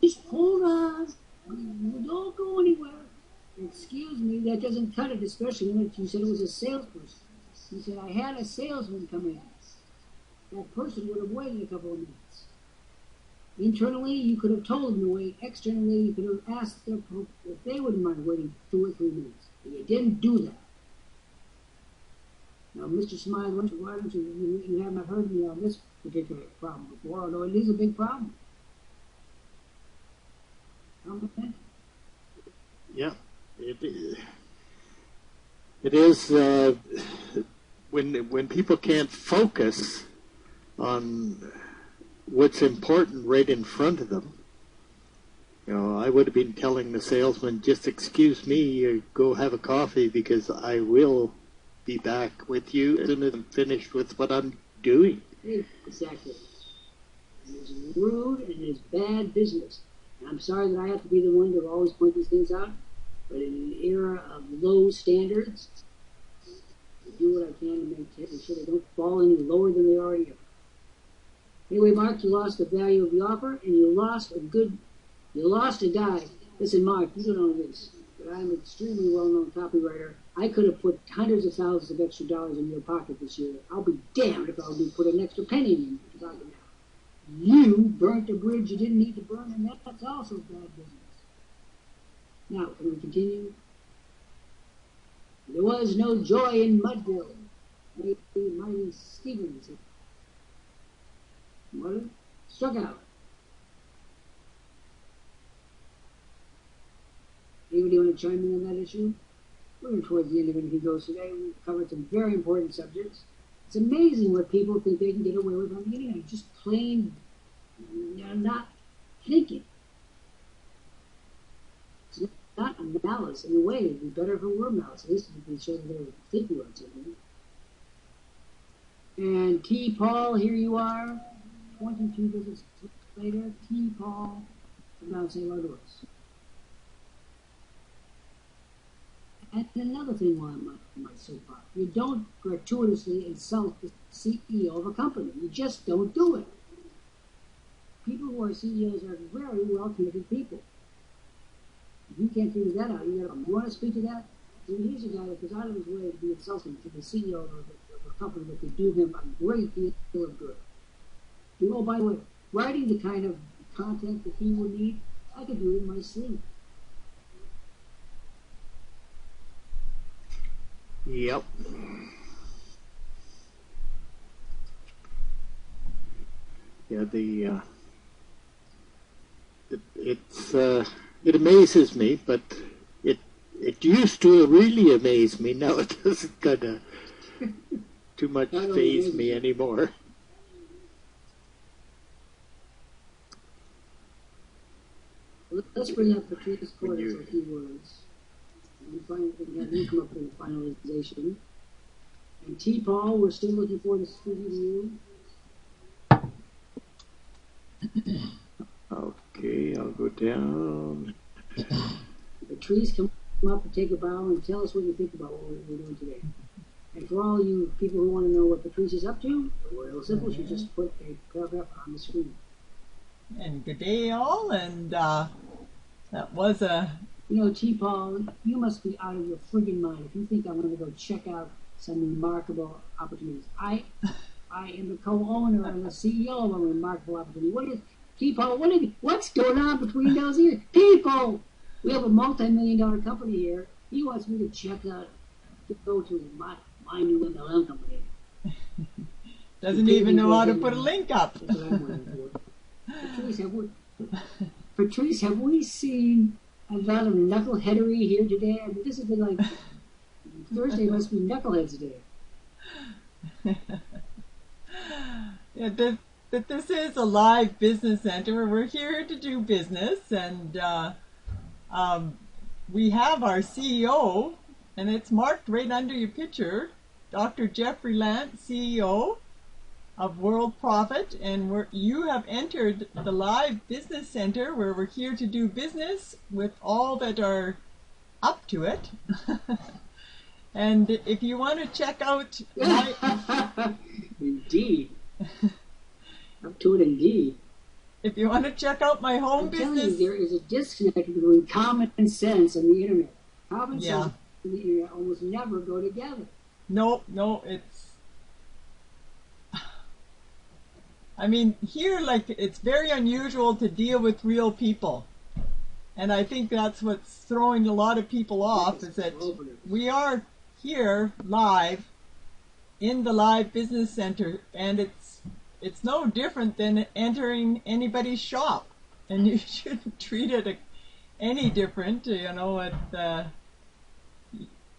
just hold on. Don't go anywhere. Excuse me, that doesn't cut it, especially when you said it was a salesperson. You said, I had a salesman come in. That person would have waited a couple of minutes. Internally, you could have told them to wait. Externally, you could have asked them if they wouldn't mind waiting 2 or 3 minutes. But you didn't do that. Now, Mr. Smiley, why don't you haven't heard me on this particular problem before, although it is a big problem. Yeah, it is when people can't focus on what's important right in front of them. You know, I would have been telling the salesman, just excuse me, go have a coffee because I will be back with you as soon as I'm finished with what I'm doing. Exactly. And it's rude and it's bad business. And I'm sorry that I have to be the one to always point these things out, but in an era of low standards, I do what I can to make sure they don't fall any lower than they already are. Anyway, Mark, you lost the value of the offer, and you lost a guy. Listen, Mark, you don't know this, but I'm an extremely well-known copywriter. I could have put hundreds of thousands of extra dollars in your pocket this year. I'll be damned if I'll put an extra penny in your pocket now. You burnt a bridge you didn't need to burn, and that's also bad business. Now, can we continue? There was no joy in Mudville. Mighty Stevens. What? Struck out. Anybody want to chime in on that issue? We're towards the end of Anything Goes today. We've covered some very important subjects. It's amazing what people think they can get away with on the internet. Just plain, not thinking. It's not a malice. In a way, it'd be better if it were malice. At least we can show that they were thinking about something. And T. Paul, here you are. 22 visits later. T. Paul, come down and say hello to us. And another thing on my soapbox, you don't gratuitously insult the CEO of a company. You just don't do it. People who are CEOs are very well-connected people. If you can't figure that out, you want to speak to that? Here's a guy that goes out of his way to be insulting to the CEO of a company that could do him a great deal of good. Oh, by the way, writing the kind of content that he would need, I could do it in my sleep. Yep. Yeah, it amazes me, but it used to really amaze me. Now it doesn't kind of too much faze me anymore. Let's bring up Patrice Cordes a few words. And have you come up with a finalization. And T. Paul, we're still looking forward to speaking to you. Okay, I'll go down. Patrice, come up and take a bow and tell us what you think about what we're doing today. And for all you people who want to know what Patrice is up to, real simple, she just put a paragraph on the screen. And good day, all. And that was a... You know, T. Paul, you must be out of your friggin' mind if you think I'm going to go check out some remarkable opportunities. I am the co-owner and the CEO of a remarkable opportunity. What is T. Paul? What's going on between those ears? People, we have a multi-million-dollar company here. He wants me to check out, to go to my new MLM company. Doesn't even know how to put a link up. That's what I'm waiting for. Patrice, have we seen a lot of knuckleheadery here today? I mean, this has been like Thursday must be Knuckleheads Day. Yeah, this is a live business center. We're here to do business, and we have our CEO, and it's marked right under your picture, Dr. Jeffrey Lant, CEO of Worldprofit, and you have entered the live business center where we're here to do business with all that are up to it. And if you want to check out my... Indeed. Up to it, indeed. If you want to check out my home I'm business... telling you, there is a disconnect between common sense and the internet. Common sense and the internet almost never go together. No, it's... I mean, here, like, it's very unusual to deal with real people. And I think that's what's throwing a lot of people off, is that we are here live in the Live Business Center, and it's no different than entering anybody's shop. And you shouldn't treat it any different, you know.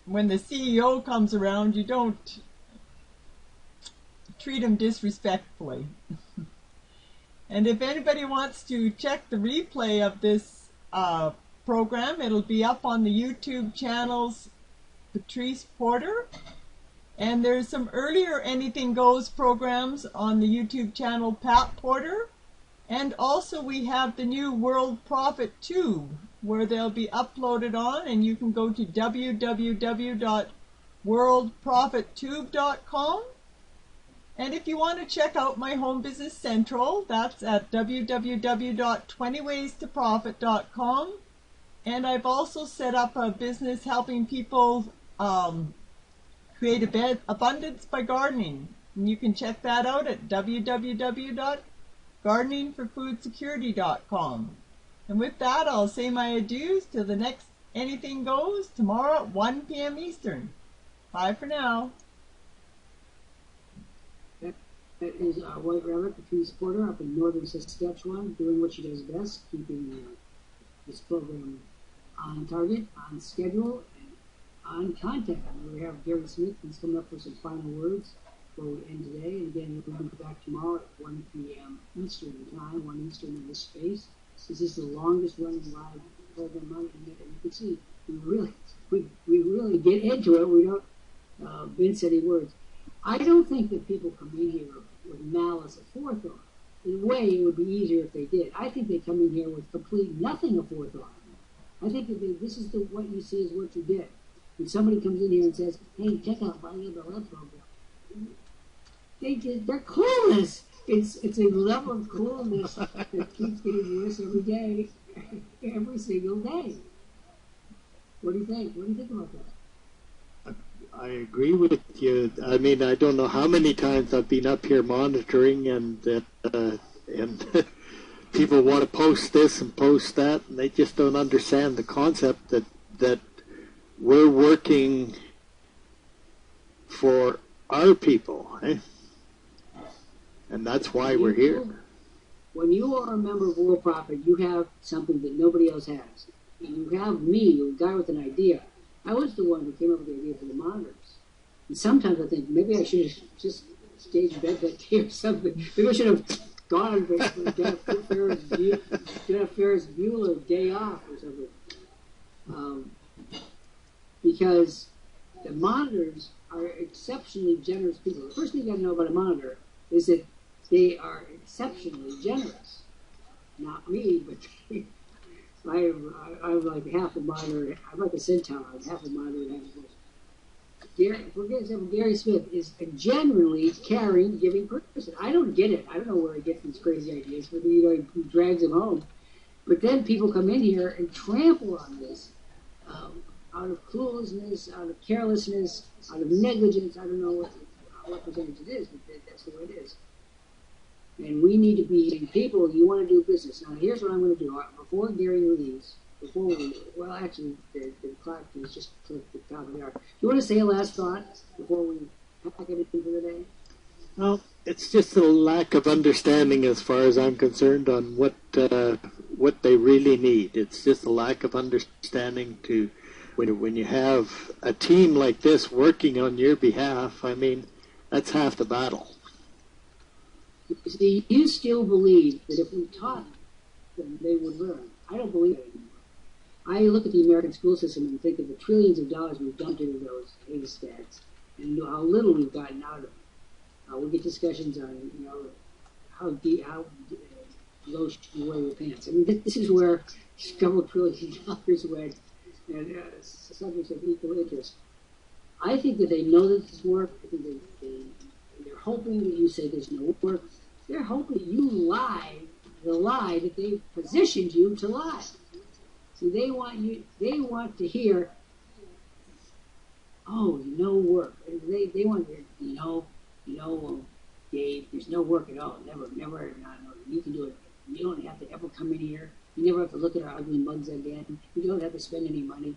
When the CEO comes around, you don't treat him disrespectfully. And if anybody wants to check the replay of this program, it'll be up on the YouTube channels Patrice Porter. And there's some earlier Anything Goes programs on the YouTube channel Pat Porter. And also we have the new Worldprofit Tube, where they'll be uploaded on, and you can go to www.worldprofittube.com. And if you want to check out my Home Business Central, that's at www.20waystoprofit.com. And I've also set up a business helping people create abundance by gardening. And you can check that out at www.gardeningforfoodsecurity.com. And with that, I'll say my adieus till the next Anything Goes tomorrow at 1 p.m. Eastern. Bye for now. That is White Rabbit, Patrice Porter, up in northern Saskatchewan, doing what she does best, keeping this program on target, on schedule, and on content. We have Gary Smith, who's coming up with some final words before we end today. And again, we'll be back tomorrow at 1 p.m. Eastern time, 1 Eastern in this space. This is the longest running live program on the internet, and you can see we really get into it. We don't mince any words. I don't think that people come in here with malice aforethought. In a way, it would be easier if they did. I think they come in here with complete nothing aforethought. I think that this is what you see is what you get. When somebody comes in here and says, "Hey, check out my AUTOPILOT program," they're clueless. It's a level of cluelessness that keeps getting worse every day, every single day. What do you think? What do you think about that? I agree with you. I mean, I don't know how many times I've been up here monitoring, and people want to post this and post that, and they just don't understand the concept that we're working for our people, eh? And that's why we're here. When you are a member of Worldprofit, you have something that nobody else has. You have me, a guy with an idea. I was the one who came up with the idea for the monitors. And sometimes I think maybe I should have just staged bed that day or something. Maybe I should have gone and got a Ferris Bueller day off or something. Because the monitors are exceptionally generous people. The first thing you got to know about a monitor is that they are exceptionally generous. Not me, but I'm like half a monitor. I'm like a centaur. I'm half a monitor and half a person. For example, Gary Smith is a genuinely caring, giving person. I don't get it. I don't know where he gets these crazy ideas, but he drags them home. But then people come in here and trample on this out of cluelessness, out of carelessness, out of negligence. I don't know what percentage it is, but that's the way it is. And we need to be people. You want to do business. Now, here's what I'm going to do. Before Gary leaves, actually, the clock is just clicked the top of the hour. Do you want to say a last thought before we pack it in for the day? Well, it's just a lack of understanding, as far as I'm concerned, on what they really need. It's just a lack of understanding to when you have a team like this working on your behalf. I mean, that's half the battle. See, you still believe that if we taught them, they would learn. I don't believe it anymore. I look at the American school system and think of the trillions of dollars we've dumped into those haystacks and how little we've gotten out of them. We get discussions on, how low should you wear your pants. I mean, this is where several $1 trillion went, and subjects of equal interest. I think that they know that this work. I think they're hoping that you say there's no work. They're hoping that you lie the lie that they've positioned you to lie. See, they want to hear, oh, no work. They want to hear, Dave, there's no work at all. Never, you can do it. You don't have to ever come in here. You never have to look at our ugly mugs again. You don't have to spend any money.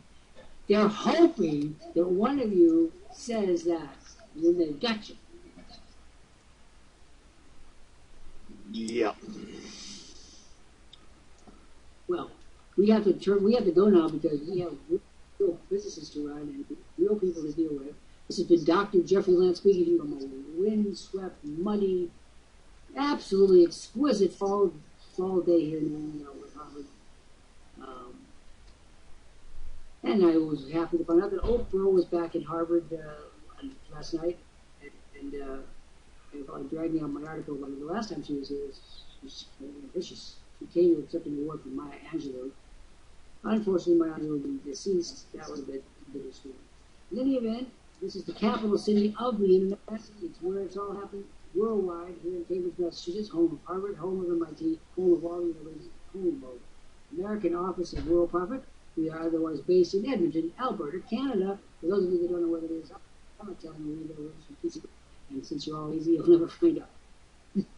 They're hoping that one of you says that, and then they've got you. Yep. Well, we have to go now because we have real businesses to run and real people to deal with. This has been Dr. Jeffrey Lant speaking to you from a windswept, muddy, absolutely exquisite fall day here in with Harvard. And I was happy to find out that Oprah was back in Harvard last night, and probably dragged me on my article. But the last time she was here, she was vicious. She came to accept an award from Maya Angelou. Unfortunately, Maya Angelou being deceased, that was a bit bittersweet. In any event, this is the capital city of the internet. It's where it's all happening worldwide, here in Cambridge, Massachusetts, home of Harvard, home of MIT, home of all the universities, home of American office of Worldprofit. We are otherwise based in Edmonton, Alberta, Canada. For those of you that don't know what it is, I'm not telling you either. And since you're all lazy, you'll never find out.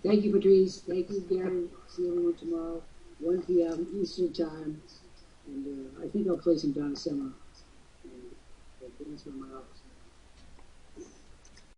Thank you, Patrice. Thank you, Gary. See everyone tomorrow, 1 p.m. Eastern Time. And I think I'll play some Donna Summer. And that's from my office.